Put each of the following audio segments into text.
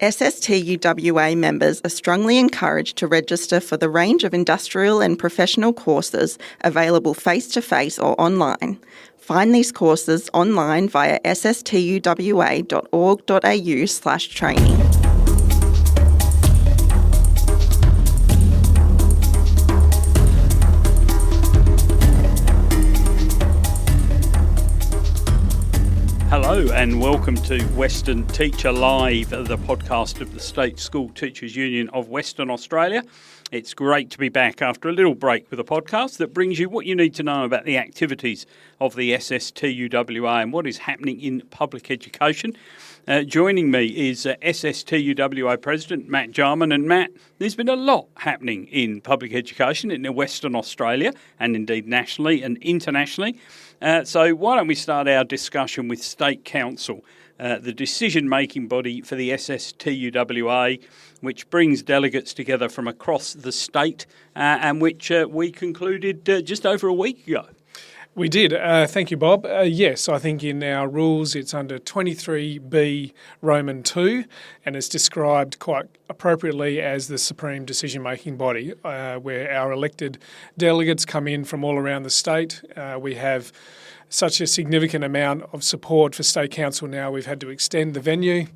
SSTUWA members are strongly encouraged to register for the range of industrial and professional courses available face-to-face or online. Find these courses online via sstuwa.org.au/training. Hello and welcome to Western Teacher Live, the podcast of the State School Teachers Union of Western Australia. It's great to be back after a little break with a podcast that brings you what you need to know about the activities of the SSTUWA and what is happening in public education. Joining me is SSTUWA President Matt Jarman. And Matt, there's been a lot happening in public education in Western Australia and indeed nationally and internationally. So why don't we start our discussion with State Council, the decision-making body for the SSTUWA, which brings delegates together from across the state and which we concluded just over a week ago. We did. Thank you, Bob. Yes, I think in our rules it's under 23B Roman 2 and it's described quite appropriately as the supreme decision-making body where our elected delegates come in from all around the state. We have such a significant amount of support for State Council now, we've had to extend the venue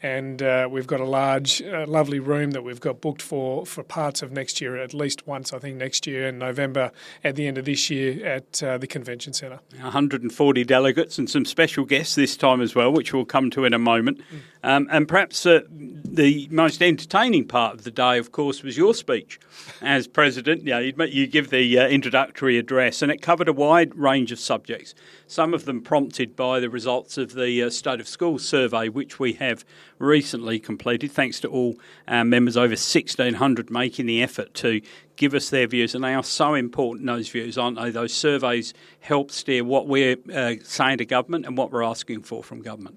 and we've got a large, lovely room that we've got booked for parts of next year, at least once, I think, next year in November at the end of this year at the Convention Centre. 140 delegates and some special guests this time as well, which we'll come to in a moment. And perhaps the most entertaining part of the day, of course, was your speech as President. You give the introductory address and it covered a wide range of subjects, some of them prompted by the results of the State of Schools survey, which we have recently completed, thanks to all our members, over 1,600 making the effort to give us their views. And they are so important, those views, aren't they? Those surveys help steer what we're saying to government and what we're asking for from government.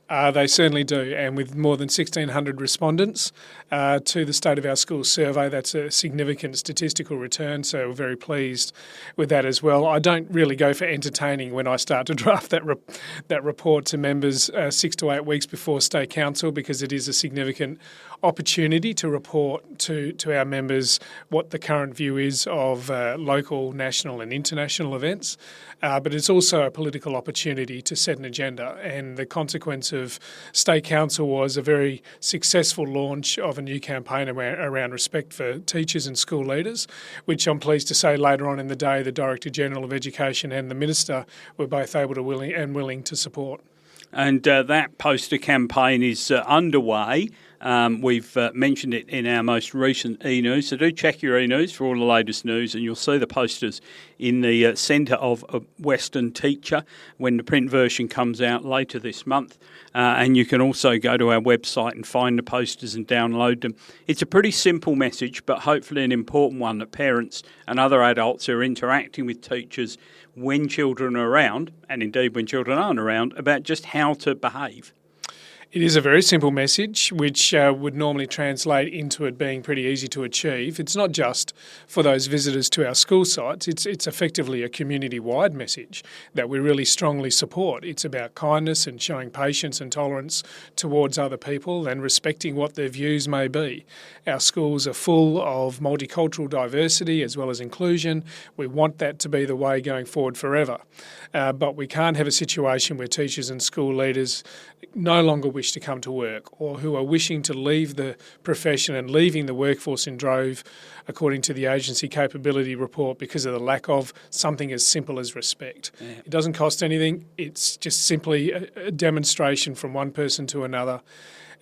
They certainly do, and with more than 1,600 respondents to the State of Our Schools survey, that's a significant statistical return, so we're very pleased with that as well. I don't really go for entertaining when I start to draft that report to members 6 to 8 weeks before State Council, because it is a significant opportunity to report to our members what the current view is of local, national and international events. But it's also a political opportunity to set an agenda, and the consequence of State Council was a very successful launch of a new campaign around respect for teachers and school leaders, which I'm pleased to say later on in the day the Director-General of Education and the Minister were both able to willing to support. And that poster campaign is underway. We've mentioned it in our most recent e-news, so do check your e-news for all the latest news, and you'll see the posters in the centre of a Western Teacher when the print version comes out later this month. And you can also go to our website and find the posters and download them. It's a pretty simple message, but hopefully an important one that parents and other adults who are interacting with teachers when children are around, and indeed when children aren't around, about just how to behave. It is a very simple message, which would normally translate into it being pretty easy to achieve. It's not just for those visitors to our school sites. It's effectively a community-wide message that we really strongly support. It's about kindness and showing patience and tolerance towards other people and respecting what their views may be. Our schools are full of multicultural diversity as well as inclusion. We want that to be the way going forward forever. But we can't have a situation where teachers and school leaders no longer wish to come to work or who are wishing to leave the profession and leaving the workforce in drove, according to the agency capability report, because of the lack of something as simple as respect. Yeah. It doesn't cost anything. It's just simply a demonstration from one person to another.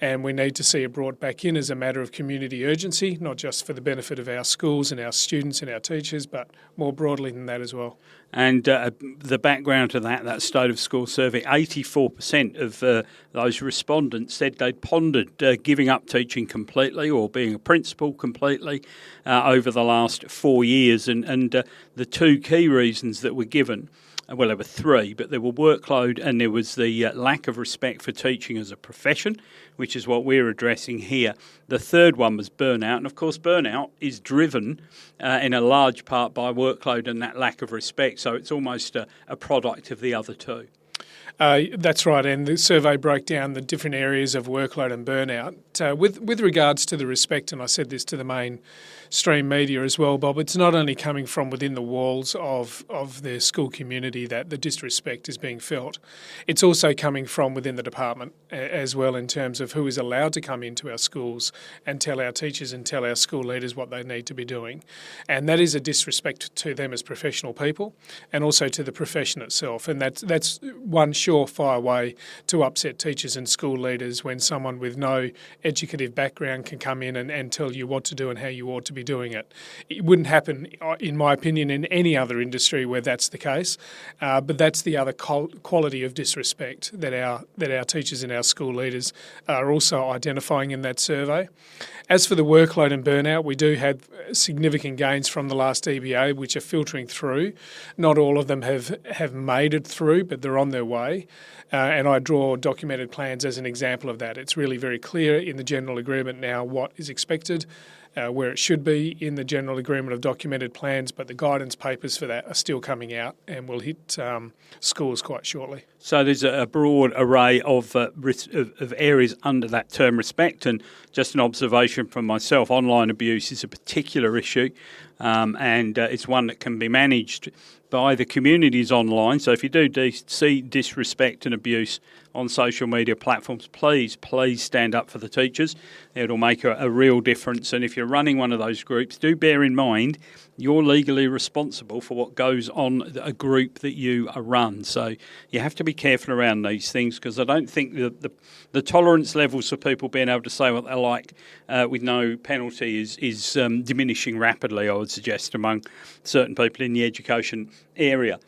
And we need to see it brought back in as a matter of community urgency, not just for the benefit of our schools and our students and our teachers, but more broadly than that as well. And the background to that State of School survey, 84% of those respondents said they'd pondered giving up teaching completely or being a principal completely over the last 4 years. And the two key reasons that were given, well, there were three, but there were workload and there was the lack of respect for teaching as a profession, which is what we're addressing here. The third one was burnout. And, of course, burnout is driven in a large part by workload and that lack of respect. So it's almost a product of the other two. That's right, and the survey broke down the different areas of workload and burnout. With regards to the respect, and I said this to the mainstream media as well, Bob, it's not only coming from within the walls of the school community that the disrespect is being felt, it's also coming from within the department as well, in terms of who is allowed to come into our schools and tell our teachers and tell our school leaders what they need to be doing. And that is a disrespect to them as professional people and also to the profession itself. And that's one surefire way to upset teachers and school leaders, when someone with no educative background can come in and tell you what to do and how you ought to be doing it. It wouldn't happen, in my opinion, in any other industry where that's the case, but that's the other quality of disrespect that our teachers and our school leaders are also identifying in that survey. As for the workload and burnout, we do have significant gains from the last EBA, which are filtering through. Not all of them have made it through, but they're on their way. And I draw documented plans as an example of that. It's really very clear in the general agreement now what is expected, where it should be in the general agreement of documented plans, but the guidance papers for that are still coming out and will hit schools quite shortly. So there's a broad array of areas under that term respect, and just an observation from myself, online abuse is a particular issue, and it's one that can be managed by the communities online. So if you do see disrespect and abuse on social media platforms, please stand up for the teachers. It'll make a real difference. And if you're running one of those groups, do bear in mind you're legally responsible for what goes on a group that you run. So you have to be careful around these things, because I don't think the tolerance levels for people being able to say what they like with no penalty is diminishing rapidly, I would suggest, among certain people in the education area.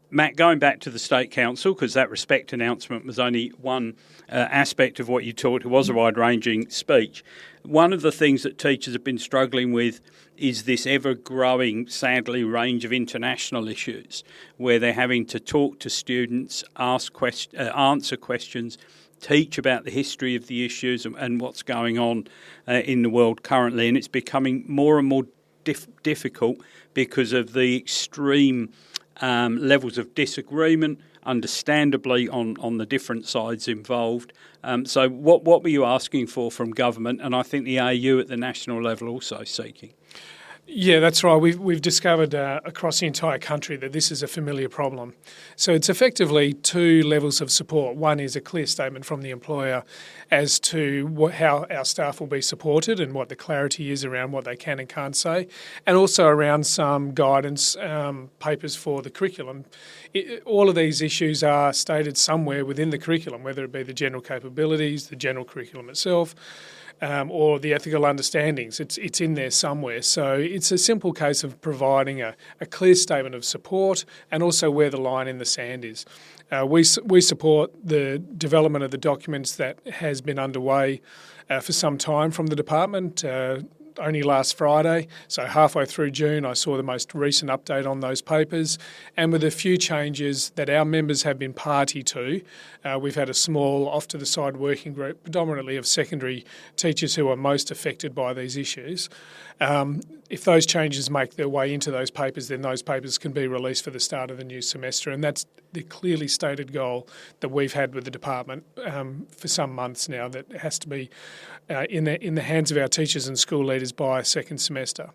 Matt, going back to the State Council, because that respect announcement was only one aspect of what you taught, it was a wide-ranging speech. One of the things that teachers have been struggling with is this ever-growing, sadly, range of international issues, where they're having to talk to students, answer questions, teach about the history of the issues and what's going on in the world currently. And it's becoming more and more difficult because of the extreme levels of disagreement, understandably, on the different sides involved. So what were you asking for from government? And I think the AU at the national level also seeking. Yeah, that's right. We've discovered across the entire country that this is a familiar problem. So it's effectively two levels of support. One is a clear statement from the employer as to how our staff will be supported and what the clarity is around what they can and can't say, and also around some guidance papers for the curriculum. All of these issues are stated somewhere within the curriculum, whether it be the general capabilities, the general curriculum itself, or the ethical understandings. It's in there somewhere. So it's a simple case of providing a clear statement of support and also where the line in the sand is. We support the development of the documents that has been underway for some time from the department. Only last Friday, so halfway through June, I saw the most recent update on those papers, and with a few changes that our members have been party to. We've had a small off-to-the-side working group, predominantly of secondary teachers who are most affected by these issues. If those changes make their way into those papers, then those papers can be released for the start of the new semester, and that's the clearly stated goal that we've had with the department for some months now, that has to be in the hands of our teachers and school leaders by second semester.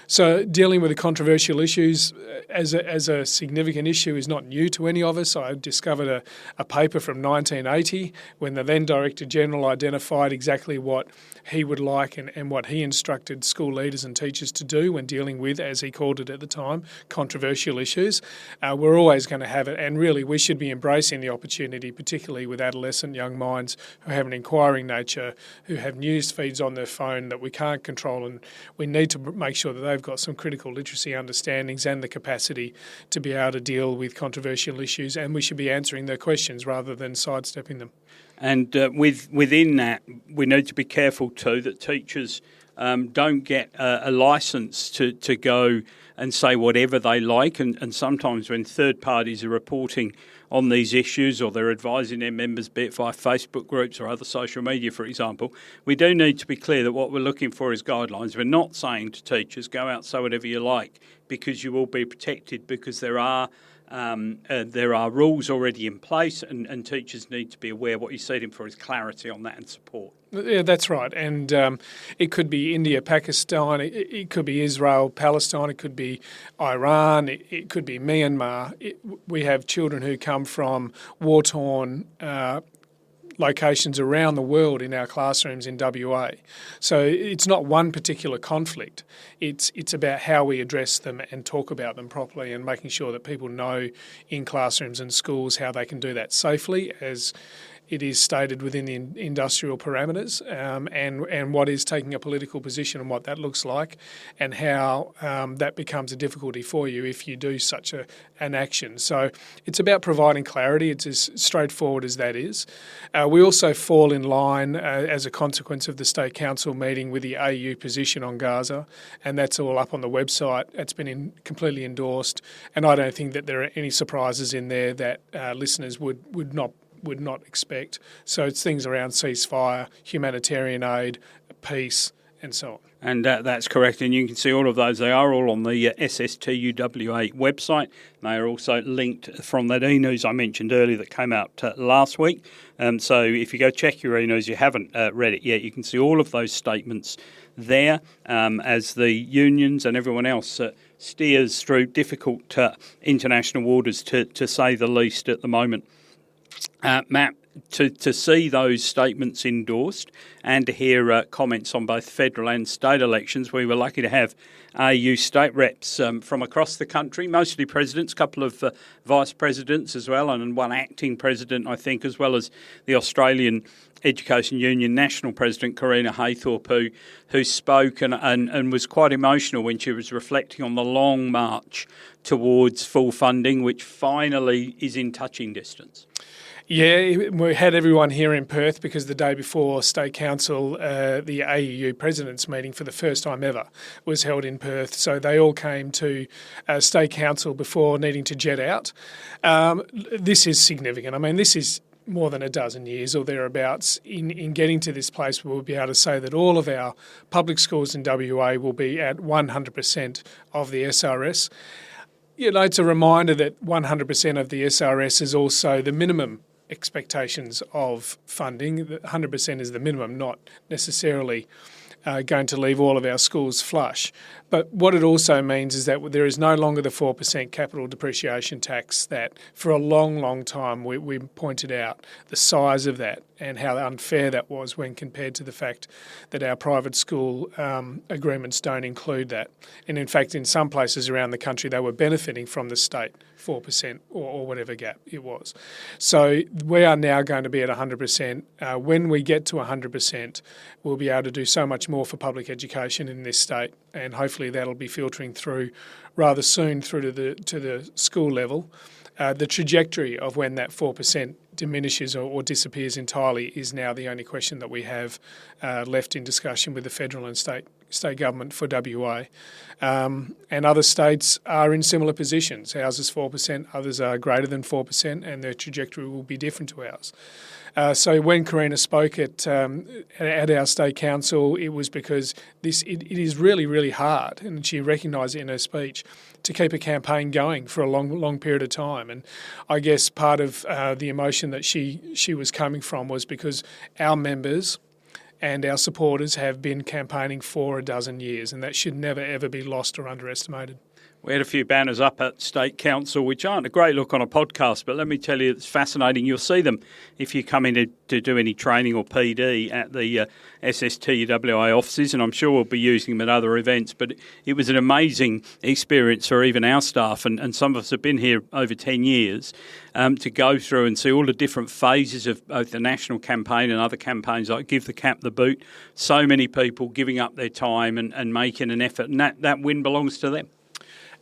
So dealing with the controversial issues as a significant issue is not new to any of us. I discovered a paper from 1980 when the then Director General identified exactly what he would like and what he instructed school leaders and teachers to do when dealing with, as he called it at the time, controversial issues. We're always going to have it, and really we should be embracing the opportunity, particularly with adolescent young minds who have an inquiring nature, who have news feeds on their phone that we can't control, and we need to make sure that they've got some critical literacy understandings and the capacity to be able to deal with controversial issues, and we should be answering their questions rather than sidestepping them. And within that, we need to be careful too that teachers don't get a licence to go and say whatever they like. And sometimes when third parties are reporting on these issues, or they're advising their members, be it via Facebook groups or other social media, for example, we do need to be clear that what we're looking for is guidelines. We're not saying to teachers, go out, say whatever you like, because you will be protected, because there are There are rules already in place, and teachers need to be aware. What you see them for is clarity on that and support. Yeah, that's right. And it could be India, Pakistan, it could be Israel, Palestine, it could be Iran, it could be Myanmar. We have children who come from war-torn locations around the world in our classrooms in WA. So it's not one particular conflict. It's about how we address them and talk about them properly, and making sure that people know in classrooms and schools how they can do that safely, as it is stated within the industrial parameters, and what is taking a political position and what that looks like, and how that becomes a difficulty for you if you do such an action. So it's about providing clarity. It's as straightforward as that is. We also fall in line as a consequence of the State Council meeting with the AU position on Gaza, and that's all up on the website. It's been completely endorsed, and I don't think that there are any surprises in there that listeners would not expect. So it's things around ceasefire, humanitarian aid, peace, and so on. And that's correct, and you can see all of those. They are all on the SSTUWA website. They are also linked from that e-news I mentioned earlier that came out last week. So if you go check your e-news, you haven't read it yet, you can see all of those statements there as the unions and everyone else steers through difficult international waters, to say the least, at the moment. Matt, to see those statements endorsed and to hear comments on both federal and state elections, we were lucky to have AU state reps from across the country, mostly presidents, a couple of vice presidents as well, and one acting president, I think, as well as the Australian Education Union National President, Karina Haythorpe, who spoke and was quite emotional when she was reflecting on the long march towards full funding, which finally is in touching distance. Yeah, we had everyone here in Perth because the day before State Council, the AEU President's meeting for the first time ever was held in Perth. So they all came to State Council before needing to jet out. This is significant. I mean, this is more than a dozen years or thereabouts in getting to this place where we'll be able to say that all of our public schools in WA will be at 100% of the SRS. You know, it's a reminder that 100% of the SRS is also the minimum expectations of funding. 100% is the minimum, not necessarily going to leave all of our schools flush. But what it also means is that there is no longer the 4% capital depreciation tax that for a long, long time we pointed out the size of that and how unfair that was when compared to the fact that our private school agreements don't include that. And in fact, in some places around the country, they were benefiting from the state 4% or whatever gap it was. So we are now going to be at 100%. When we get to 100%, we'll be able to do so much more for public education in this state, and hopefully that'll be filtering through rather soon through to the school level. The trajectory of when that 4% diminishes or disappears entirely is now the only question that we have left in discussion with the federal and state government for WA. And other states are in similar positions. Ours is 4%, others are greater than 4%, and their trajectory will be different to ours. So when Karina spoke at our State Council, it was because it is really, really hard, and she recognised it in her speech, to keep a campaign going for a long period of time. And I guess part of the emotion that she was coming from was because our members and our supporters have been campaigning for a dozen years, and that should never, ever be lost or underestimated. We had a few banners up at State Council, which aren't a great look on a podcast, but let me tell you, it's fascinating. You'll see them if you come in to do any training or PD at the SSTUWA offices, and I'm sure we'll be using them at other events. But it was an amazing experience for even our staff, and some of us have been here over 10 years, to go through and see all the different phases of both the national campaign and other campaigns like Give the Cap the Boot. So many people giving up their time and making an effort, and that win belongs to them.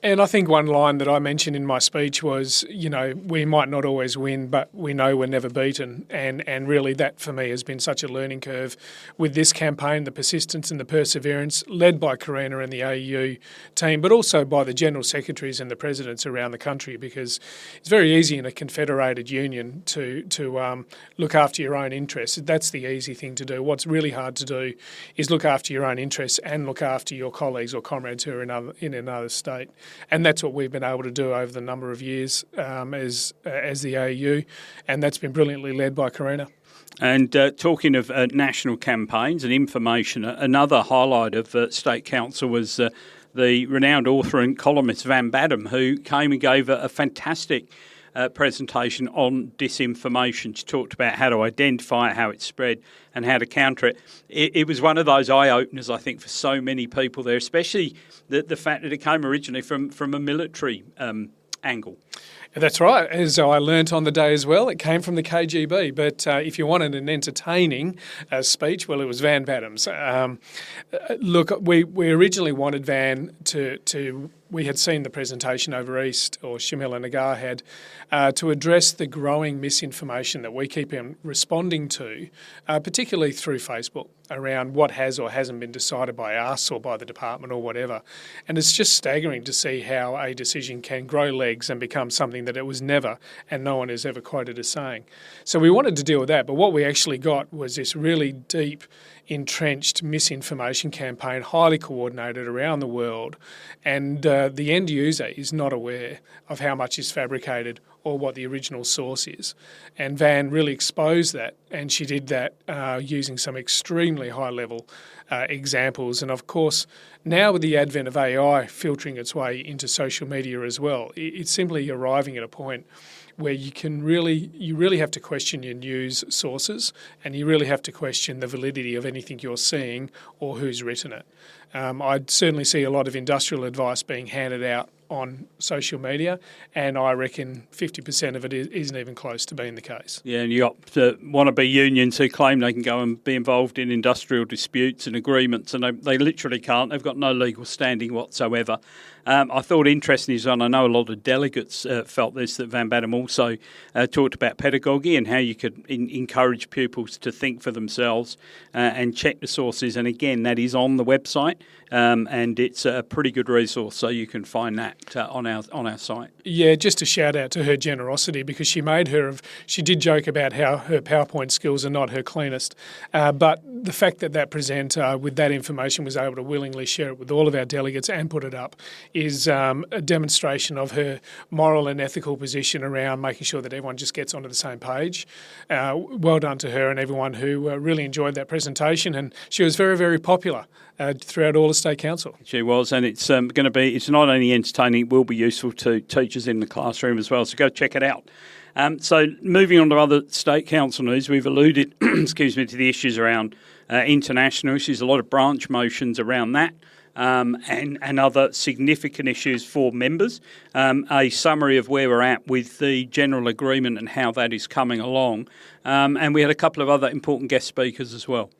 And I think one line that I mentioned in my speech was, you know, we might not always win, but we know we're never beaten. And really that for me has been such a learning curve with this campaign, the persistence and the perseverance led by Karina and the AEU team, but also by the General Secretaries and the Presidents around the country, because it's very easy in a confederated union to look after your own interests. That's the easy thing to do. What's really hard to do is look after your own interests and look after your colleagues or comrades who are in another state. And that's what we've been able to do over the number of years as the AEU, and that's been brilliantly led by Karina. And talking of national campaigns and information, another highlight of State Council was the renowned author and columnist Van Badham, who came and gave a fantastic presentation on disinformation. She talked about how to identify it, how it's spread, and how to counter it. It was one of those eye-openers, I think, for so many people there, especially the fact that it came originally from a military angle. That's right, as I learnt on the day as well. It came from the KGB, but if you wanted an entertaining speech, well, it was Van Badham's. Look, we originally wanted Van to we had seen the presentation over East, or Shamila Nagar had, to address the growing misinformation that we keep responding to, particularly through Facebook, around what has or hasn't been decided by us or by the department or whatever. And it's just staggering to see how a decision can grow legs and become something that it was never, and no one is ever quoted as saying. So we wanted to deal with that, but what we actually got was this really deep, entrenched misinformation campaign, highly coordinated around the world, and the end user is not aware of how much is fabricated or what the original source is. And Van really exposed that, and she did that using some extremely high-level examples. And of course, now with the advent of AI filtering its way into social media as well, it's simply arriving at a point where you really have to question your news sources, and you really have to question the validity of anything you're seeing or who's written it. I'd certainly see a lot of industrial advice being handed out on social media, and I reckon 50% of it isn't even close to being the case. Yeah, and you got wannabe unions who claim they can go and be involved in industrial disputes and agreements, and they literally can't. They've got no legal standing whatsoever. I thought interesting is, and I know a lot of delegates felt this, that Van Badham also talked about pedagogy and how you could encourage pupils to think for themselves and check the sources. And again, that is on the website, and it's a pretty good resource, so you can find that on our site. Yeah, just a shout out to her generosity, because she did joke about how her PowerPoint skills are not her cleanest, but the fact that presenter with that information was able to willingly share it with all of our delegates and put it up is a demonstration of her moral and ethical position around making sure that everyone just gets onto the same page. Well done to her and everyone who really enjoyed that presentation, and she was very, very popular throughout all of State Council. She was, and it's going to be, it's not only entertaining, it will be useful to teachers in the classroom as well, so go check it out. So moving on to other State Council news, we've alluded to the issues around international issues, a lot of branch motions around that. And other significant issues for members, a summary of where we're at with the general agreement and how that is coming along. And we had a couple of other important guest speakers as well.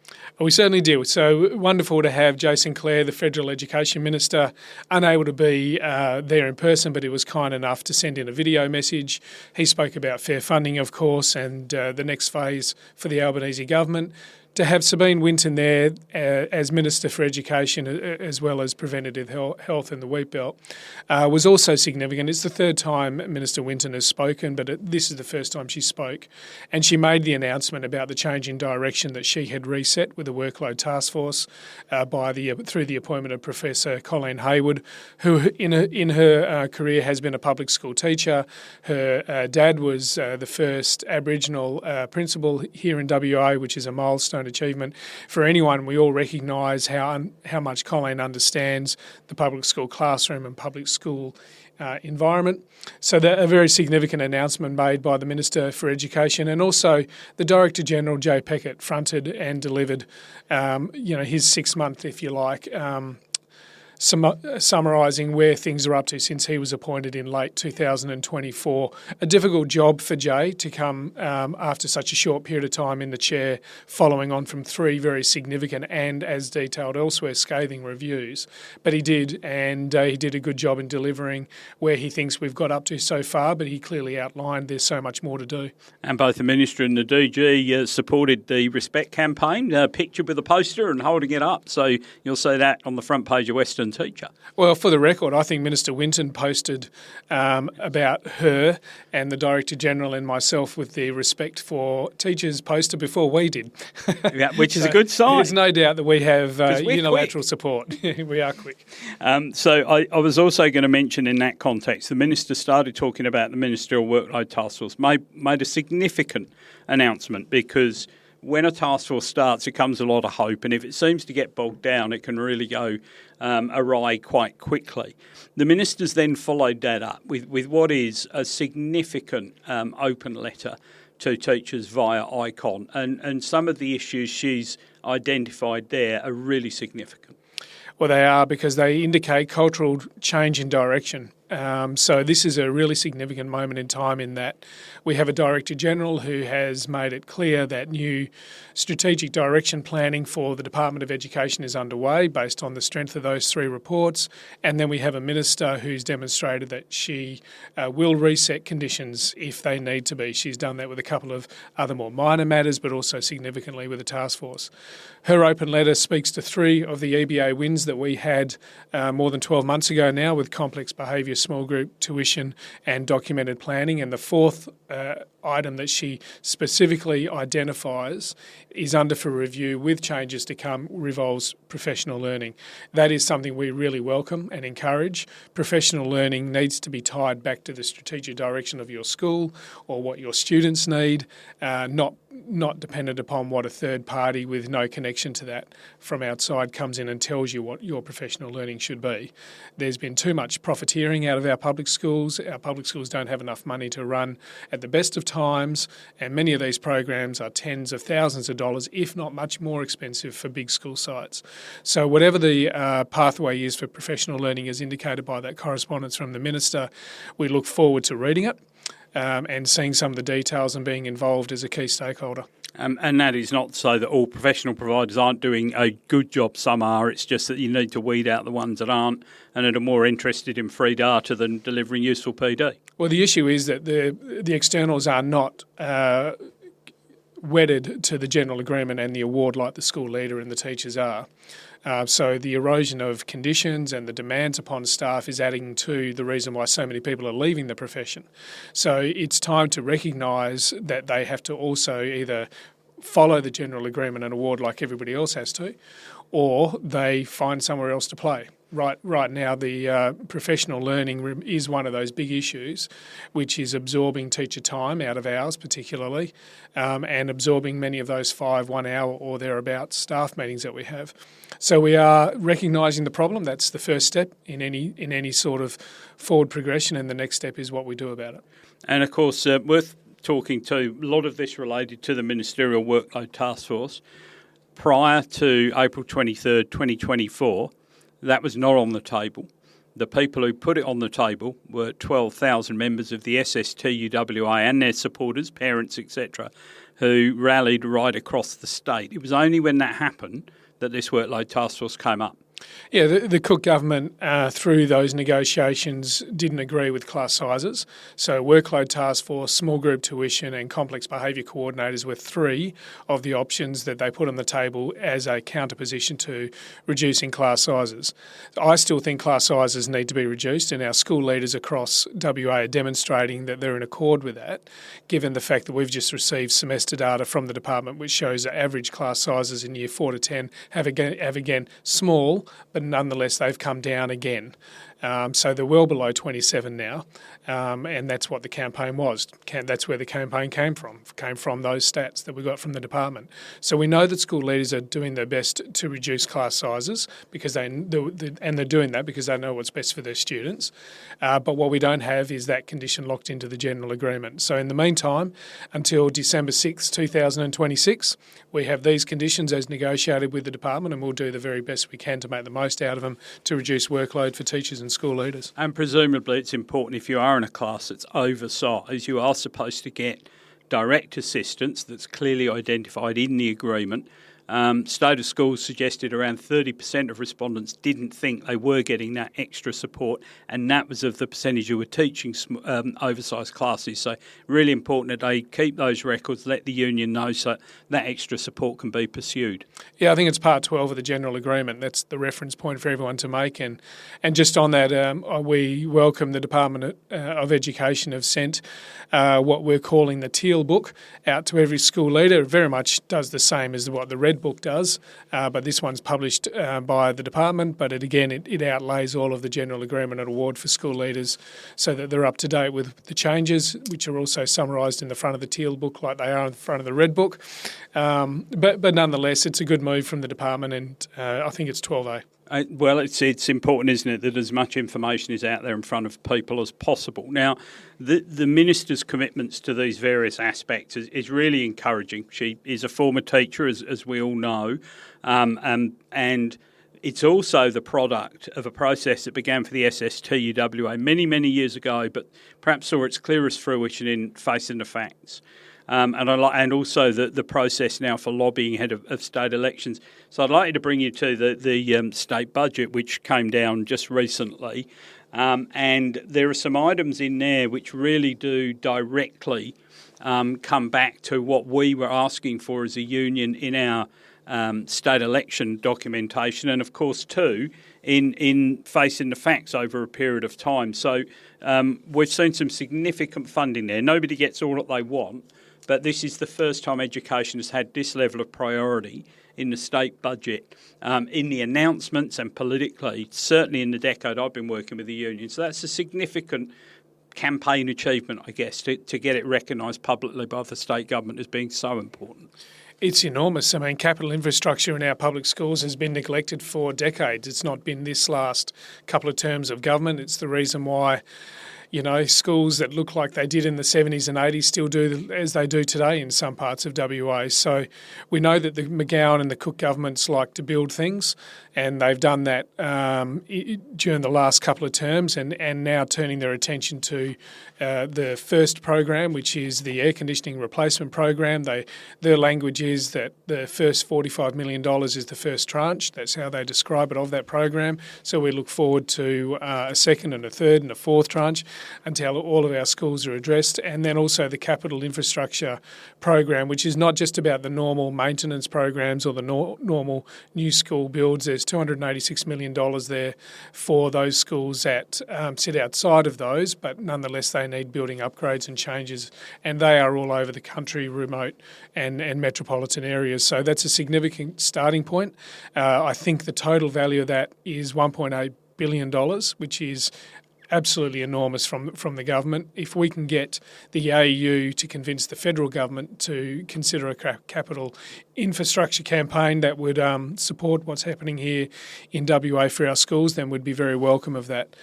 We certainly do. So wonderful to have Jason Clare, the Federal Education Minister, unable to be there in person, but he was kind enough to send in a video message. He spoke about fair funding, of course, and the next phase for the Albanese government. To have Sabine Winton there as Minister for Education as well as Preventative Health in the Wheat Belt was also significant. It's the third time Minister Winton has spoken, but this is the first time she spoke. And she made the announcement about the change in direction that she had reset with the Workload Taskforce through the appointment of Professor Colleen Hayward, who in her career has been a public school teacher. Her dad was the first Aboriginal principal here in WA, which is a milestone achievement for anyone. We all recognise how much Colleen understands the public school classroom and public school environment. So a very significant announcement made by the Minister for Education, and also the Director General, Jay Peckett, fronted and delivered his 6 month, if you like, summarising where things are up to since he was appointed in late 2024. A difficult job for Jay to come after such a short period of time in the chair, following on from 3 very significant and, as detailed elsewhere, scathing reviews. But he did, and he did a good job in delivering where he thinks we've got up to so far, but he clearly outlined there's so much more to do. And both the Minister and the DG supported the Respect campaign, pictured with a poster and holding it up. So you'll see that on the front page of Western given teacher. Well, for the record, I think Minister Winton posted about her and the Director-General and myself with the Respect for Teachers poster before we did. Yeah, which is a good sign. There's no doubt that we have unilateral quick. support. We are quick. So I was also going to mention in that context, the Minister started talking about the Ministerial Workload Taskforce, made a significant announcement, because when a task force starts, it comes a lot of hope, and if it seems to get bogged down, it can really go awry quite quickly. The Minister's then followed that up with what is a significant open letter to teachers via ICON, and some of the issues she's identified there are really significant. Well, they are, because they indicate cultural change in direction. So this is a really significant moment in time, in that we have a Director-General who has made it clear that new strategic direction planning for the Department of Education is underway based on the strength of those three reports. And then we have a Minister who's demonstrated that she will reset conditions if they need to be. She's done that with a couple of other more minor matters, but also significantly with the task force. Her open letter speaks to three of the EBA wins that we had more than 12 months ago now, with complex behaviour, small group tuition and documented planning. And the fourth item that she specifically identifies is under for review with changes to come revolves professional learning. That is something we really welcome and encourage. Professional learning needs to be tied back to the strategic direction of your school or what your students need, not dependent upon what a third party with no connection to that from outside comes in and tells you what your professional learning should be. There's been too much profiteering out of our public schools. Our public schools don't have enough money to run at the best of times, and many of these programs are tens of thousands of dollars, if not much more expensive, for big school sites. So whatever the pathway is for professional learning, as indicated by that correspondence from the Minister, we look forward to reading it and seeing some of the details and being involved as a key stakeholder. And that is not so that all professional providers aren't doing a good job. Some are. It's just that you need to weed out the ones that aren't and that are more interested in free data than delivering useful PD. Well, the issue is that the externals are not wedded to the general agreement and the award like the school leader and the teachers are. So the erosion of conditions and the demands upon staff is adding to the reason why so many people are leaving the profession. So it's time to recognise that they have to also either follow the general agreement and award like everybody else has to, or they find somewhere else to play. Right now, the professional learning is one of those big issues, which is absorbing teacher time out of hours particularly, and absorbing many of those 5 1-hour or thereabouts staff meetings that we have. So we are recognising the problem. That's the first step in any sort of forward progression, and the next step is what we do about it. And of course, worth talking to, a lot of this related to the Ministerial Workload Taskforce. Prior to April 23rd, 2024, that was not on the table. The people who put it on the table were 12,000 members of the SSTUWA and their supporters, parents, etc., who rallied right across the state. It was only when that happened that this workload taskforce came up. Yeah, the Cook government, through those negotiations, didn't agree with class sizes. So workload task force, small group tuition and complex behaviour coordinators were 3 of the options that they put on the table as a counterposition to reducing class sizes. I still think class sizes need to be reduced, and our school leaders across WA are demonstrating that they're in accord with that, given the fact that we've just received semester data from the department which shows that average class sizes in year 4 to 10 have again small, but nonetheless they've come down again. So they're well below 27 now, and that's what the campaign was. That's where the campaign came from those stats that we got from the department. So we know that school leaders are doing their best to reduce class sizes because and they're doing that because they know what's best for their students. But what we don't have is that condition locked into the general agreement. So in the meantime, until December 6, 2026, we have these conditions as negotiated with the department, and we'll do the very best we can to make the most out of them to reduce workload for teachers and school leaders. And presumably it's important, if you are in a class that's oversized, you are supposed to get direct assistance that's clearly identified in the agreement State of Schools suggested around 30% of respondents didn't think they were getting that extra support, and that was of the percentage who were teaching oversized classes. So really important that they keep those records, let the union know so that extra support can be pursued. Yeah, I think it's part 12 of the General Agreement. That's the reference point for everyone to make. And just on that, we welcome the Department of Education have sent what we're calling the Teal Book out to every school leader. It very much does the same as what the Red Book does, but this one's published by the department, but it outlays all of the General Agreement and award for school leaders so that they're up to date with the changes, which are also summarised in the front of the Teal Book like they are in the front of the Red Book. But nonetheless, it's a good move from the department, and I think it's 12A. Well, it's important, isn't it, that as much information is out there in front of people as possible. Now, the Minister's commitments to these various aspects is really encouraging. She is a former teacher, as we all know, and it's also the product of a process that began for the SSTUWA many years ago, but perhaps saw its clearest fruition in Facing the Facts. And also the process now for lobbying ahead of state elections. So I'd like you to bring you to the state budget, which came down just recently. And there are some items in there which really do directly come back to what we were asking for as a union in our state election documentation, and of course too in Facing the Facts over a period of time. So we've seen some significant funding there. Nobody gets all that they want, but this is the first time education has had this level of priority in the state budget, in the announcements and politically, certainly in the decade I've been working with the union. So that's a significant campaign achievement, I guess, to get it recognised publicly by the state government as being so important. It's enormous. I mean, capital infrastructure in our public schools has been neglected for decades. It's not been this last couple of terms of government. It's the reason why, schools that look like they did in the 70s and 80s still do as they do today in some parts of WA. So we know that the McGowan and the Cook governments like to build things, and they've done that during the last couple of terms, and now turning their attention to the first program, which is the air conditioning replacement program. Their language is that the first $45 million is the first tranche. That's how they describe it of that program. So we look forward to a second and a third and a fourth tranche until all of our schools are addressed. And then also the capital infrastructure program, which is not just about the normal maintenance programs or the normal new school builds. There's $286 million there for those schools that sit outside of those, but nonetheless they need building upgrades and changes, and they are all over the country, remote and metropolitan areas. So that's a significant starting point. I think the total value of that is $1.8 billion, which is absolutely enormous from the government. If we can get the AEU to convince the federal government to consider a capital infrastructure campaign that would support what's happening here in WA for our schools, then we'd be very welcome of that.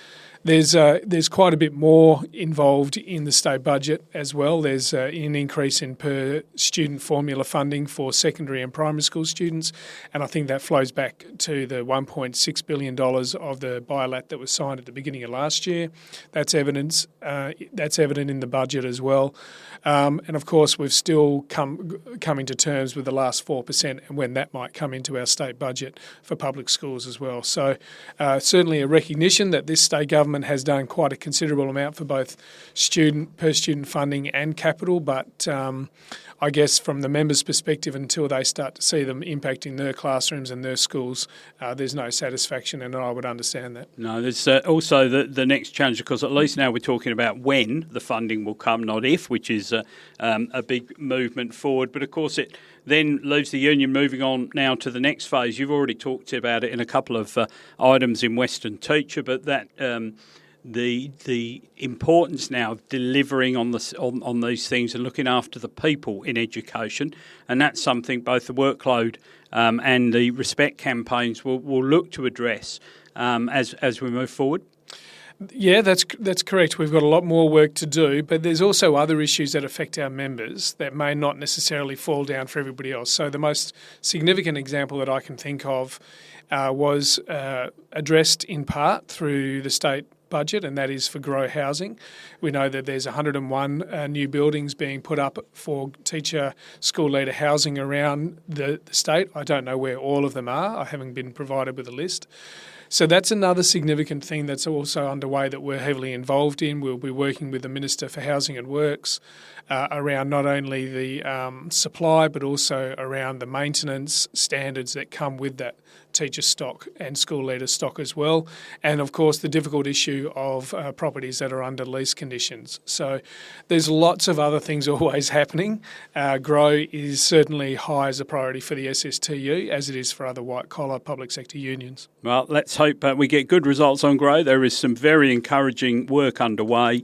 There's quite a bit more involved in the state budget as well. There's an increase in per student formula funding for secondary and primary school students, and I think that flows back to the $1.6 billion of the bilat that was signed at the beginning of last year. That's evident in the budget as well. And of course, we've still coming to terms with the last 4% and when that might come into our state budget for public schools as well. So certainly a recognition that this state government has done quite a considerable amount for both per student funding and capital, but I guess from the members' perspective, until they start to see them impacting their classrooms and their schools, there's no satisfaction, and I would understand that. No, there's also the next challenge, because at least now we're talking about when the funding will come, not if, which is a big movement forward. But of course it then leaves the union moving on now to the next phase. You've already talked about it in a couple of items in Western Teacher, but that the importance now of delivering on these things and looking after the people in education, and that's something both the workload and the respect campaigns will look to address as we move forward. Yeah, that's correct. We've got a lot more work to do, but there's also other issues that affect our members that may not necessarily fall down for everybody else. So the most significant example that I can think of was addressed in part through the state budget, and that is for Grow Housing. We know that there's 101 new buildings being put up for teacher, school leader housing around the state. I don't know where all of them are. I haven't been provided with a list. So that's another significant thing that's also underway that we're heavily involved in. We'll be working with the Minister for Housing and Works around not only the supply but also around the maintenance standards that come with that teacher stock and school leader stock as well, and of course the difficult issue of properties that are under lease conditions. So there's lots of other things always happening. Grow is certainly high as a priority for the SSTU, as it is for other white-collar public sector unions. Well, let's hope we get good results on Grow. There is some very encouraging work underway.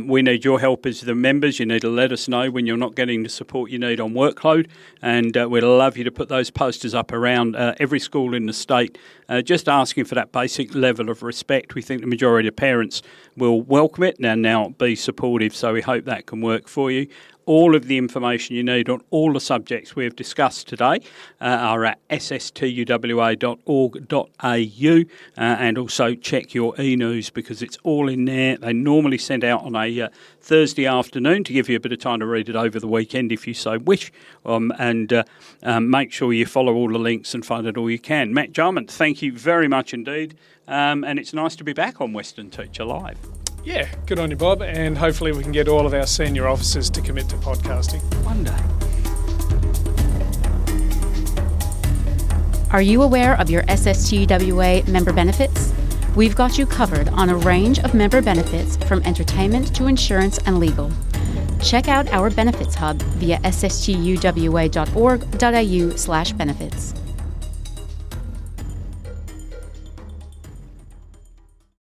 We need your help as the members. You need to let us know when you're not getting the support you need on workload, and we'd love you to put those posters up around every school in the state, just asking for that basic level of respect. We think the majority of parents will welcome it and now be supportive, so we hope that can work for you. All of the information you need on all the subjects we have discussed today are at sstuwa.org.au, and also check your e-news because it's all in there. They normally send out on a Thursday afternoon to give you a bit of time to read it over the weekend if you so wish, and make sure you follow all the links and find it all you can. Matt Jarman, thank you very much indeed, and it's nice to be back on Western Teacher Live. Yeah, good on you, Bob, and hopefully we can get all of our senior officers to commit to podcasting. One day. Are you aware of your SSTUWA member benefits? We've got you covered on a range of member benefits from entertainment to insurance and legal. Check out our benefits hub via sstuwa.org.au/benefits.